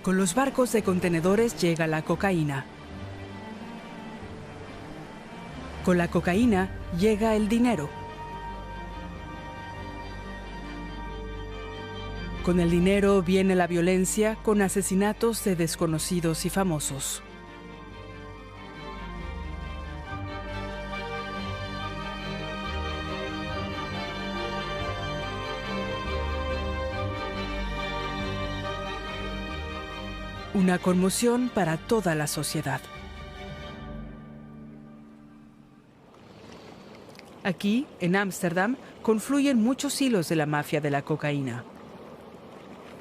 Con los barcos de contenedores llega la cocaína. Con la cocaína llega el dinero. Con el dinero viene la violencia, con asesinatos de desconocidos y famosos. Una conmoción para toda la sociedad. Aquí, en Ámsterdam, confluyen muchos hilos de la mafia de la cocaína.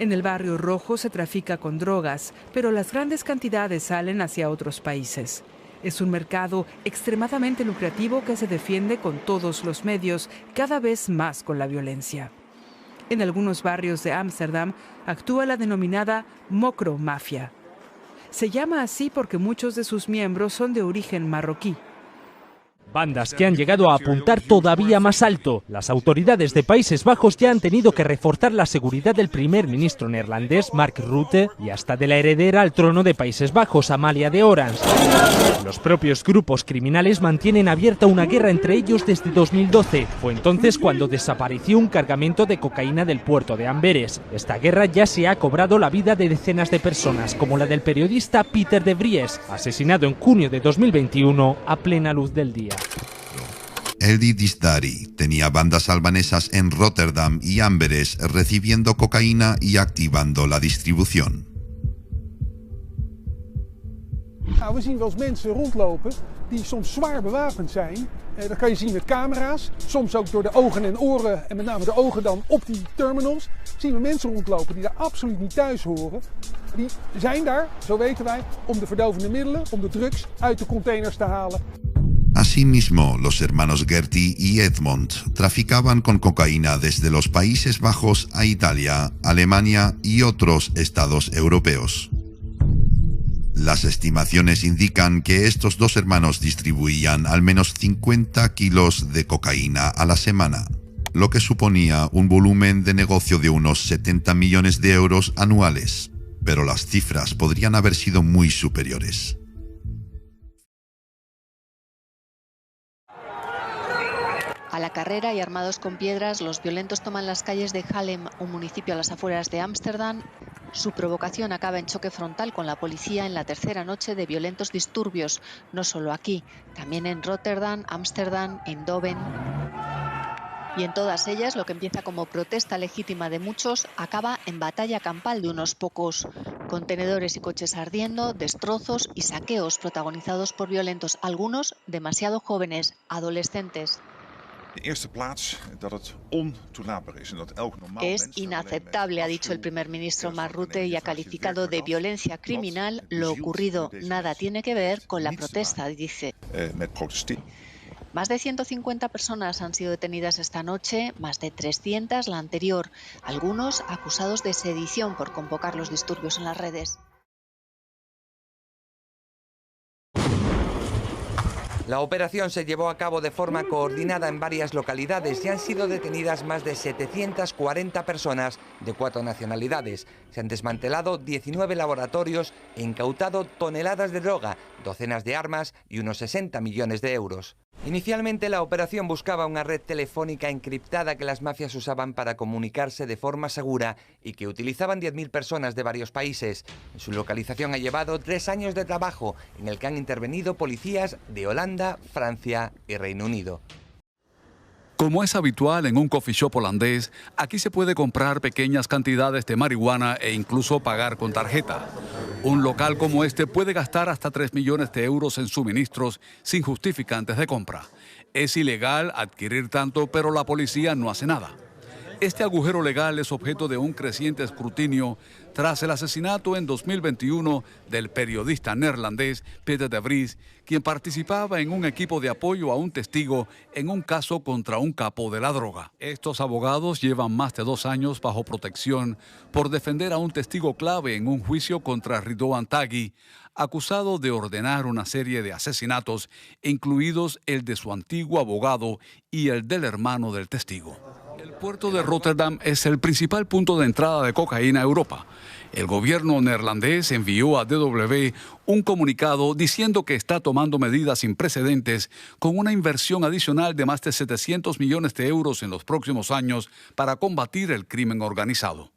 En el barrio rojo se trafica con drogas, pero las grandes cantidades salen hacia otros países. Es un mercado extremadamente lucrativo que se defiende con todos los medios, cada vez más con la violencia. En algunos barrios de Ámsterdam actúa la denominada mokromafia. Se llama así porque muchos de sus miembros son de origen marroquí. Bandas que han llegado a apuntar todavía más alto. Las autoridades de Países Bajos ya han tenido que reforzar la seguridad del primer ministro neerlandés, Mark Rutte, y hasta de la heredera al trono de Países Bajos, Amalia de Orange. Los propios grupos criminales mantienen abierta una guerra entre ellos desde 2012. Fue entonces cuando desapareció un cargamento de cocaína del puerto de Amberes. Esta guerra ya se ha cobrado la vida de decenas de personas, como la del periodista Peter de Vries, asesinado en junio de 2021 a plena luz del día. Edi Disdari tenía bandas albanesas en Rotterdam y Amberes recibiendo cocaína y activando la distribución. We zien wel eens mensen rondlopen die soms zwaar bewapend zijn. Dat kan je zien met camera's, soms ook door de ogen en oren en met name de ogen dan op die terminals. Zien we mensen rondlopen die daar absoluut niet thuis horen. Die zijn daar, zo weten wij, om de verdovende middelen, om de drugs uit de containers te halen. Asimismo, los hermanos Gerti y Edmond traficaban con cocaína desde los Países Bajos a Italia, Alemania y otros estados europeos. Las estimaciones indican que estos dos hermanos distribuían al menos 50 kilos de cocaína a la semana, lo que suponía un volumen de negocio de unos 70 millones de euros anuales, pero las cifras podrían haber sido muy superiores. A la carrera y armados con piedras, los violentos toman las calles de Haarlem, un municipio a las afueras de Ámsterdam. Su provocación acaba en choque frontal con la policía en la tercera noche de violentos disturbios, no solo aquí, también en Rotterdam, Ámsterdam, Eindhoven. Y en todas ellas, lo que empieza como protesta legítima de muchos, acaba en batalla campal de unos pocos. Contenedores y coches ardiendo, destrozos y saqueos protagonizados por violentos, algunos demasiado jóvenes, adolescentes. Es inaceptable, ha dicho el primer ministro Mark Rutte, y ha calificado de violencia criminal lo ocurrido. Nada tiene que ver con la protesta, dice. Más de 150 personas han sido detenidas esta noche, más de 300 la anterior, algunos acusados de sedición por convocar los disturbios en las redes. La operación se llevó a cabo de forma coordinada en varias localidades y han sido detenidas más de 740 personas de 4 nacionalidades. Se han desmantelado 19 laboratorios e incautado toneladas de droga, docenas de armas y unos 60 millones de euros. Inicialmente la operación buscaba una red telefónica encriptada que las mafias usaban para comunicarse de forma segura y que utilizaban 10.000 personas de varios países. Su localización ha llevado 3 años de trabajo en el que han intervenido policías de Holanda, Francia y Reino Unido. Como es habitual en un coffee shop holandés, aquí se puede comprar pequeñas cantidades de marihuana e incluso pagar con tarjeta. Un local como este puede gastar hasta 3 millones de euros en suministros sin justificantes de compra. Es ilegal adquirir tanto, pero la policía no hace nada. Este agujero legal es objeto de un creciente escrutinio tras el asesinato en 2021 del periodista neerlandés Peter de Vries, quien participaba en un equipo de apoyo a un testigo en un caso contra un capo de la droga. Estos abogados llevan más de 2 años bajo protección por defender a un testigo clave en un juicio contra Ridouan Taghi, acusado de ordenar una serie de asesinatos, incluidos el de su antiguo abogado y el del hermano del testigo. puerto de Rotterdam es el principal punto de entrada de cocaína a Europa. El gobierno neerlandés envió a DW un comunicado diciendo que está tomando medidas sin precedentes con una inversión adicional de más de 700 millones de euros en los próximos años para combatir el crimen organizado.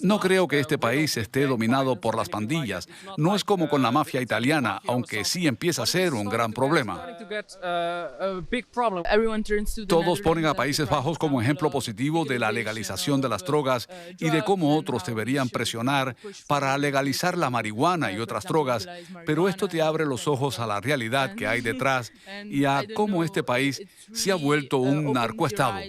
No creo que este país esté dominado por las pandillas. No es como con la mafia italiana, aunque sí empieza a ser un gran problema. Todos ponen a Países Bajos como ejemplo positivo de la legalización de las drogas y de cómo otros deberían presionar para legalizar la marihuana y otras drogas, pero esto te abre los ojos a la realidad que hay detrás y a cómo este país se ha vuelto un narcoestado.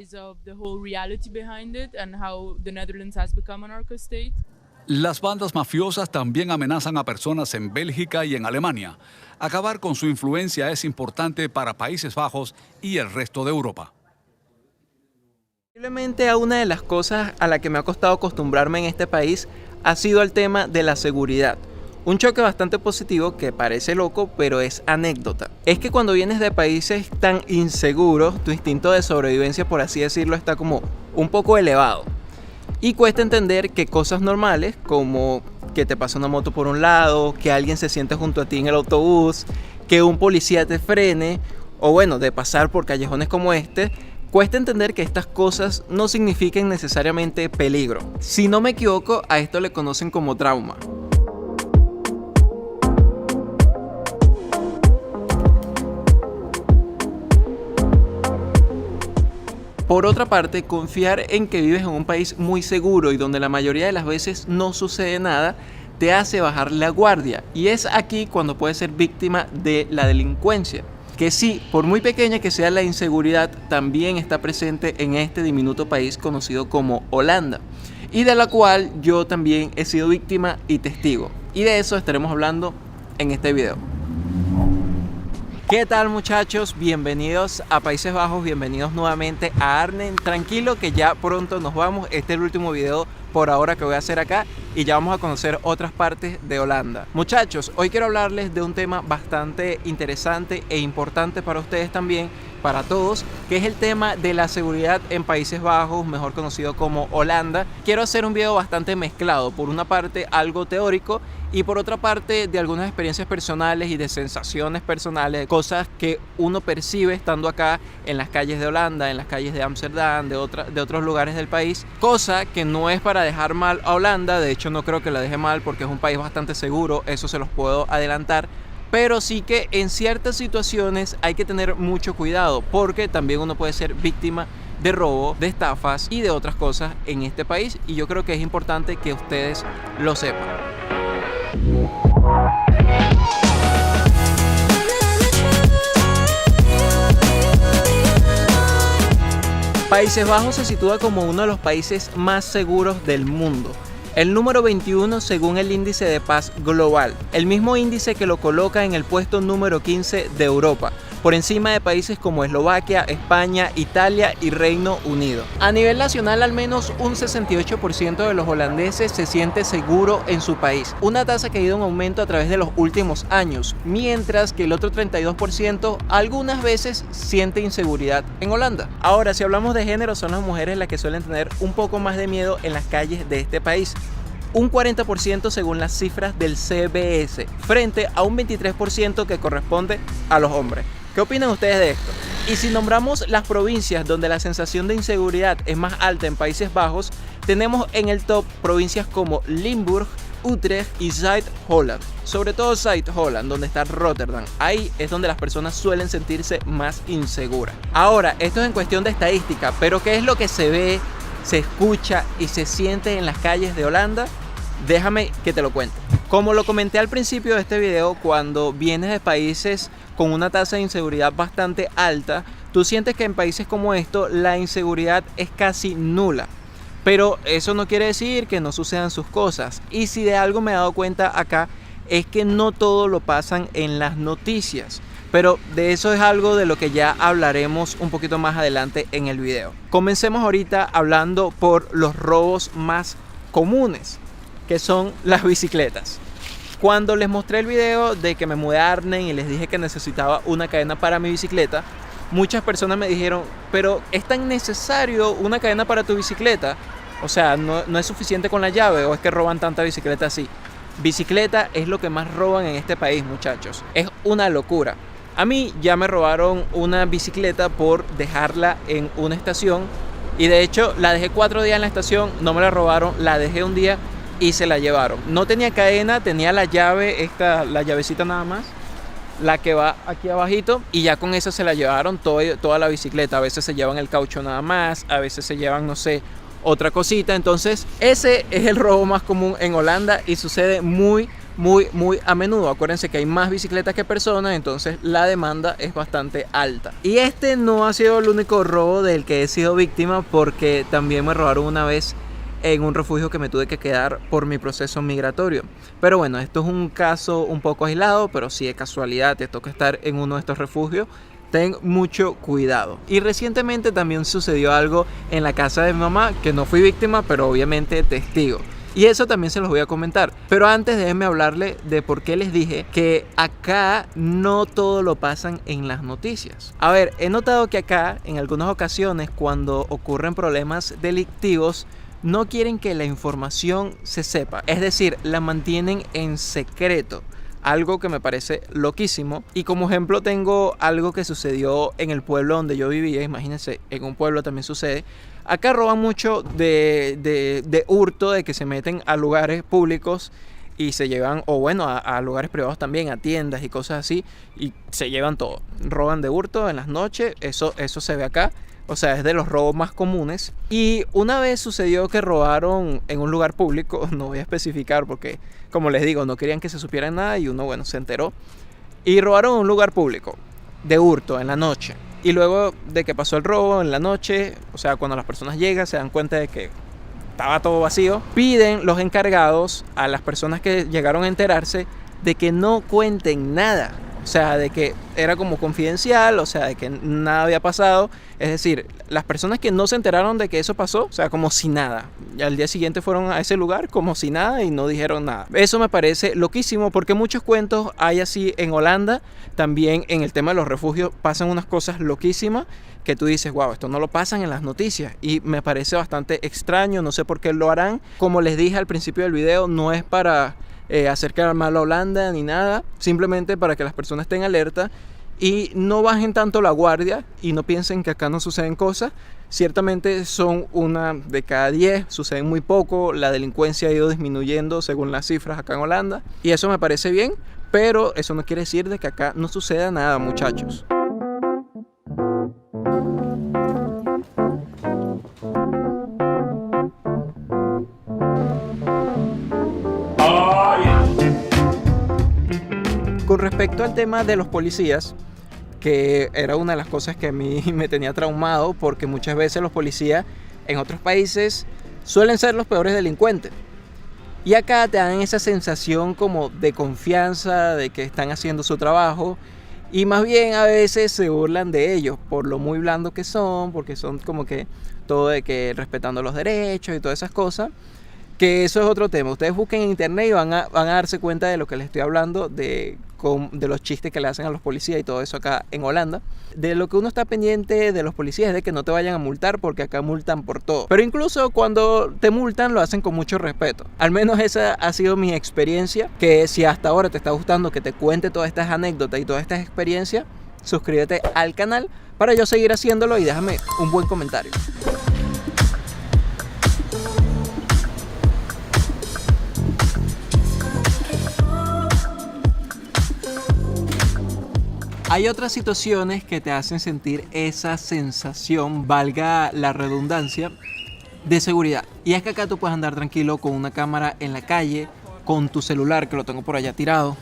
Las bandas mafiosas también amenazan a personas en Bélgica y en Alemania. Acabar con su influencia es importante para Países Bajos y el resto de Europa. Posiblemente una de las cosas a la que me ha costado acostumbrarme en este país ha sido el tema de la seguridad. Un choque bastante positivo que parece loco, pero es anécdota. Es que cuando vienes de países tan inseguros, tu instinto de sobrevivencia, por así decirlo, está como un poco elevado. Y cuesta entender que cosas normales, como que te pasa una moto por un lado, que alguien se siente junto a ti en el autobús, que un policía te frene, o bueno, de pasar por callejones como este, cuesta entender que estas cosas no signifiquen necesariamente peligro. Si no me equivoco, a esto le conocen como trauma. Por otra parte, confiar en que vives en un país muy seguro y donde la mayoría de las veces no sucede nada, te hace bajar la guardia. Y es aquí cuando puedes ser víctima de la delincuencia. Que sí, por muy pequeña que sea la inseguridad, también está presente en este diminuto país conocido como Holanda. Y de la cual yo también he sido víctima y testigo. Y de eso estaremos hablando en este video. ¿Qué tal, muchachos? Bienvenidos a Países Bajos, bienvenidos nuevamente a Arnhem. Tranquilo que ya pronto nos vamos, este es el último video por ahora que voy a hacer acá y ya vamos a conocer otras partes de Holanda. Muchachos, hoy quiero hablarles de un tema bastante interesante e importante para ustedes también, para todos, que es el tema de la seguridad en Países Bajos, mejor conocido como Holanda. Quiero hacer un video bastante mezclado, por una parte algo teórico y por otra parte de algunas experiencias personales y de sensaciones personales, cosas que uno percibe estando acá en las calles de Holanda, en las calles de Ámsterdam, de otros lugares del país, cosa que no es para dejar mal a Holanda. De hecho no creo que la deje mal porque es un país bastante seguro, eso se los puedo adelantar, pero sí que en ciertas situaciones hay que tener mucho cuidado porque también uno puede ser víctima de robo, de estafas y de otras cosas en este país, y yo creo que es importante que ustedes lo sepan. Países Bajos se sitúa como uno de los países más seguros del mundo. El número 21 según el índice de paz global, el mismo índice que lo coloca en el puesto número 15 de Europa, por encima de países como Eslovaquia, España, Italia y Reino Unido. A nivel nacional, al menos un 68% de los holandeses se siente seguro en su país, una tasa que ha ido en aumento a través de los últimos años, mientras que el otro 32% algunas veces siente inseguridad en Holanda. Ahora, si hablamos de género, son las mujeres las que suelen tener un poco más de miedo en las calles de este país. Un 40% según las cifras del CBS, frente a un 23% que corresponde a los hombres. ¿Qué opinan ustedes de esto? Y si nombramos las provincias donde la sensación de inseguridad es más alta en Países Bajos, tenemos en el top provincias como Limburg, Utrecht y Zuid-Holland. Sobre todo Zuid-Holland, donde está Rotterdam. Ahí es donde las personas suelen sentirse más inseguras. Ahora, esto es en cuestión de estadística, pero ¿qué es lo que se ve, se escucha y se siente en las calles de Holanda? Déjame que te lo cuente. Como lo comenté al principio de este video, cuando vienes de países con una tasa de inseguridad bastante alta, tú sientes que en países como estos la inseguridad es casi nula. Pero eso no quiere decir que no sucedan sus cosas. Y si de algo me he dado cuenta acá, es que no todo lo pasan en las noticias. Pero de eso es algo de lo que ya hablaremos un poquito más adelante en el video. Comencemos ahorita hablando por los robos más comunes, que son las bicicletas. Cuando les mostré el video de que me mudé a Arnhem y les dije que necesitaba una cadena para mi bicicleta, muchas personas me dijeron, pero ¿es tan necesario una cadena para tu bicicleta? O sea, ¿no es suficiente con la llave o es que roban tanta bicicleta así? Bicicleta es lo que más roban en este país, muchachos. Es una locura. A mí ya me robaron una bicicleta por dejarla en una estación y de hecho la dejé 4 días en la estación, no me la robaron, la dejé un día y se la llevaron. No tenía cadena, tenía la llave, la llavecita nada más, la que va aquí abajito, y ya con eso se la llevaron toda la bicicleta. A veces se llevan el caucho nada más, a veces se llevan, no sé, otra cosita. Entonces ese es el robo más común en Holanda y sucede muy a menudo. Acuérdense que hay más bicicletas que personas, entonces la demanda es bastante alta. Y este no ha sido el único robo del que he sido víctima, porque también me robaron una vez en un refugio que me tuve que quedar por mi proceso migratorio. Pero bueno, esto es un caso un poco aislado, pero si de casualidad te toca estar en uno de estos refugios, ten mucho cuidado. Y recientemente también sucedió algo en la casa de mi mamá, que no fui víctima, pero obviamente testigo. Y eso también se los voy a comentar. Pero antes déjenme hablarle de por qué les dije que acá no todo lo pasan en las noticias. A ver, he notado que acá en algunas ocasiones cuando ocurren problemas delictivos no quieren que la información se sepa. Es decir, la mantienen en secreto. Algo que me parece loquísimo. Y como ejemplo tengo algo que sucedió en el pueblo donde yo vivía. Imagínense, en un pueblo también sucede. Acá roban mucho de hurto, de que se meten a lugares públicos y se llevan, o bueno, a lugares privados también, a tiendas y cosas así, y se llevan todo. Roban de hurto en las noches, eso se ve acá. O sea, es de los robos más comunes. Y una vez sucedió que robaron en un lugar público, no voy a especificar porque, como les digo, no querían que se supiera nada y uno, bueno, se enteró. Y robaron en un lugar público, de hurto, en la noche. Y luego de que pasó el robo en la noche, o sea, cuando las personas llegan, se dan cuenta de que estaba todo vacío, piden los encargados a las personas que llegaron a enterarse de que no cuenten nada. O sea, de que era como confidencial, o sea, de que nada había pasado. Es decir, las personas que no se enteraron de que eso pasó, o sea, como si nada. Y al día siguiente fueron a ese lugar como si nada y no dijeron nada. Eso me parece loquísimo porque muchos cuentos hay así en Holanda. También en el tema de los refugios pasan unas cosas loquísimas que tú dices, wow, esto no lo pasan en las noticias. Y me parece bastante extraño, no sé por qué lo harán. Como les dije al principio del video, no es para hacer quedar mal a Holanda ni nada, simplemente para que las personas estén alerta y no bajen tanto la guardia y no piensen que acá no suceden cosas. Ciertamente son una de cada 10, suceden muy poco, la delincuencia ha ido disminuyendo según las cifras acá en Holanda y eso me parece bien, pero eso no quiere decir de que acá no suceda nada, muchachos. Con respecto al tema de los policías, que era una de las cosas que a mí me tenía traumado, porque muchas veces los policías en otros países suelen ser los peores delincuentes. Y acá te dan esa sensación como de confianza, de que están haciendo su trabajo, y más bien a veces se burlan de ellos por lo muy blandos que son, porque son como que todo de que respetando los derechos y todas esas cosas. Que eso es otro tema. Ustedes busquen en internet y van a darse cuenta de lo que les estoy hablando, de los chistes que le hacen a los policías y todo eso acá en Holanda. De lo que uno está pendiente de los policías es de que no te vayan a multar, porque acá multan por todo. Pero incluso cuando te multan lo hacen con mucho respeto. Al menos esa ha sido mi experiencia, que si hasta ahora te está gustando que te cuente todas estas anécdotas y todas estas experiencias, suscríbete al canal para yo seguir haciéndolo y déjame un buen comentario. Hay otras situaciones que te hacen sentir esa sensación, valga la redundancia, de seguridad. Y es que acá tú puedes andar tranquilo con una cámara en la calle, con tu celular, que lo tengo por allá tirado.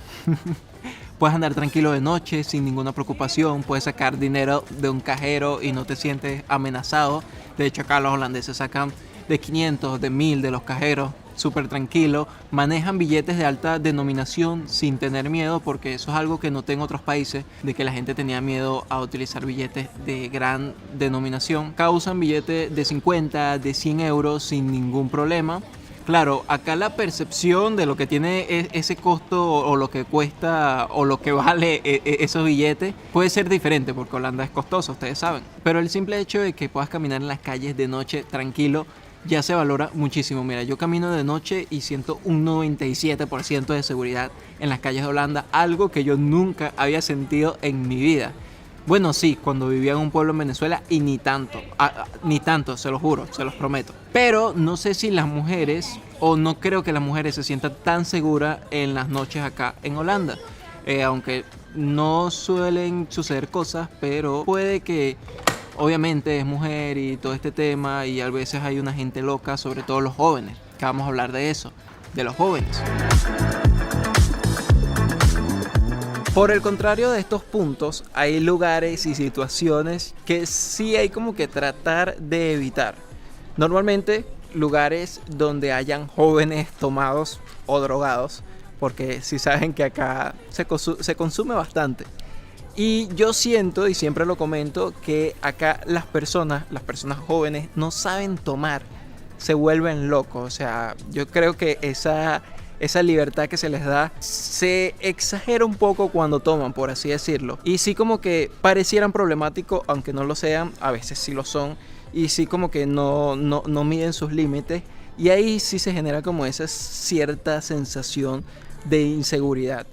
Puedes andar tranquilo de noche sin ninguna preocupación, puedes sacar dinero de un cajero y no te sientes amenazado. De hecho, acá los holandeses sacan de 500, de 1000 de los cajeros, súper tranquilo. Manejan billetes de alta denominación sin tener miedo, porque eso es algo que noté en otros países, de que la gente tenía miedo a utilizar billetes de gran denominación. Acá usan billetes de 50, de 100 euros sin ningún problema. Claro, acá la percepción de lo que tiene ese costo o lo que cuesta o lo que vale esos billetes puede ser diferente porque Holanda es costoso, ustedes saben. Pero el simple hecho de que puedas caminar en las calles de noche tranquilo ya se valora muchísimo. Mira, yo camino de noche y siento un 97% de seguridad en las calles de Holanda, algo que yo nunca había sentido en mi vida. Bueno, sí, cuando vivía en un pueblo en Venezuela y ni tanto, se lo juro, se los prometo. Pero no sé si las mujeres, o no creo que las mujeres se sientan tan seguras en las noches acá en Holanda. Aunque no suelen suceder cosas, pero puede que, obviamente es mujer y todo este tema, y a veces hay una gente loca, sobre todo los jóvenes, que vamos a hablar de eso, de los jóvenes. Por el contrario de estos puntos, hay lugares y situaciones que sí hay como que tratar de evitar. Normalmente, lugares donde hayan jóvenes tomados o drogados, porque sí saben que acá se consume bastante. Y yo siento, y siempre lo comento, que acá las personas jóvenes no saben tomar, se vuelven locos. O sea, yo creo que esa libertad que se les da se exagera un poco cuando toman, por así decirlo. Y sí como que parecieran problemáticos, aunque no lo sean, a veces sí lo son. Y sí como que no miden sus límites. Y ahí sí se genera como esa cierta sensación de inseguridad.